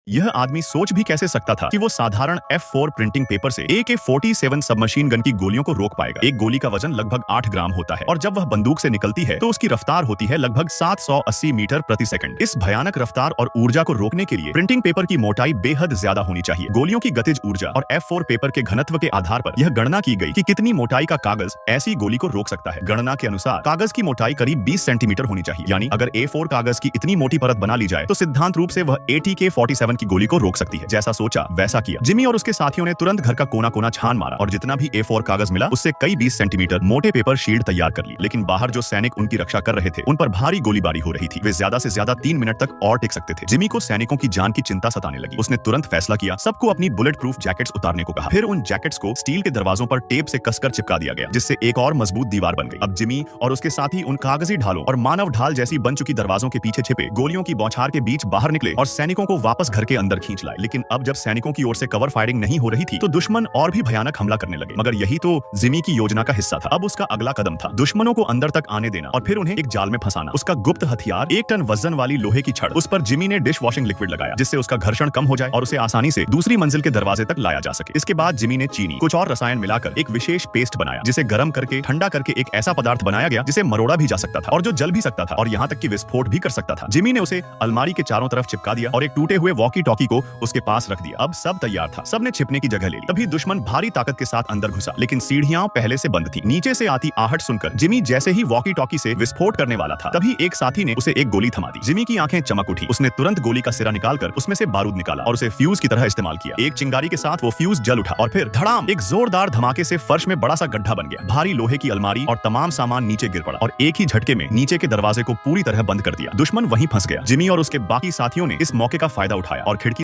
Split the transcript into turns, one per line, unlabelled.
यह आदमी सोच भी कैसे सकता था कि वो साधारण F4 प्रिंटिंग पेपर से AK-47 सबमशीन गन की गोलियों को रोक पाएगा। एक गोली का वजन लगभग 8 ग्राम होता है और जब वह बंदूक से निकलती है तो उसकी रफ्तार होती है लगभग 780 मीटर प्रति सेकंड। इस भयानक रफ्तार और ऊर्जा को रोकने के लिए प्रिंटिंग पेपर की मोटाई बेहद ज्यादा होनी चाहिए। गोलियों की गतिज ऊर्जा और F4 पेपर के घनत्व के आधार पर यह गणना की गई कि कितनी मोटाई का कागज ऐसी गोली को रोक सकता है। गणना के अनुसार कागज की मोटाई करीब 20 सेंटीमीटर होनी चाहिए, यानी अगर A4 कागज की इतनी मोटी परत बना ली जाए तो सिद्धांत रूप से वह AK-47 की गोली को रोक सकती है। जैसा सोचा वैसा किया। जिमी और उसके साथियों ने तुरंत घर का कोना कोना छान मारा और जितना भी A4 कागज मिला उससे कई 20 सेंटीमीटर मोटे पेपर शील्ड तैयार कर ली। लेकिन बाहर जो सैनिक उनकी रक्षा कर रहे थे उन पर भारी गोलीबारी हो रही थी। वे ज्यादा से ज्यादा 3 मिनट तक और टिक सकते थे। जिमी को सैनिकों की जान की चिंता सताने लगी। उसने तुरंत फैसला किया, सबको अपनी बुलेट प्रूफ जैकेट्स उतारने को कहा। फिर उन जैकेट्स को स्टील के दरवाजों पर टेप से कसकर चिपका दिया गया, जिससे एक और मजबूत दीवार बन गई। अब जिमी और उसके साथी उन कागजी ढालों और मानव ढाल जैसी बन चुकी दरवाजों के पीछे छिपे गोलियों की बौछार के बीच बाहर निकले और सैनिकों को वापस घर के अंदर खींच लाए। लेकिन अब जब सैनिकों की ओर से कवर फायरिंग नहीं हो रही थी तो दुश्मन और भी भयानक हमला करने लगे। मगर यही तो जिमी की योजना का हिस्सा था। अब उसका अगला कदम था दुश्मनों को अंदर तक आने देना और फिर उन्हें एक जाल में फंसाना। उसका गुप्त हथियार 1 टन वजन वाली लोहे की छड़। उस पर जिमी ने डिश वॉशिंग लिक्विड लगाया जिससे उसका घर्षण कम हो जाए और उसे आसानी से दूसरी मंजिल के दरवाजे तक लाया जा सके। इसके बाद जिमी ने चीनी कुछ और रसायन मिलाकर एक विशेष पेस्ट बनाया जिसे गर्म करके ठंडा करके एक ऐसा पदार्थ बनाया गया जिसे मरोड़ा भी जा सकता था और जो जल भी सकता था और यहाँ तक कि विस्फोट भी कर सकता था। जिमी ने उसे अलमारी के चारों तरफ चिपका दिया और एक टूटे हुए वॉकी टॉकी को उसके पास रख दिया। अब सब तैयार था, सबने छिपने की जगह ले ली। तभी दुश्मन भारी ताकत के साथ अंदर घुसा, लेकिन सीढ़ियां पहले से बंद थी। नीचे से आती आहट सुनकर जिमी जैसे ही वॉकी टॉकी से विस्फोट करने वाला था तभी एक साथी ने उसे एक गोली थमा दी। जिमी की आंखें चमक उठी। उसने तुरंत गोली का सिरा निकालकर उसमें से बारूद निकाला और उसे फ्यूज की तरह इस्तेमाल किया। एक चिंगारी के साथ वो फ्यूज जल उठा और फिर धड़ाम, एक जोरदार धमाके से फर्श में बड़ा सा गड्ढा बन गया। भारी लोहे की अलमारी और तमाम सामान नीचे गिर पड़ा और एक ही झटके में नीचे के दरवाजे को पूरी तरह बंद कर दिया। दुश्मन वहीं फंस गया। जिमी और उसके बाकी साथियों ने इस मौके का फायदा उठाया और खिड़की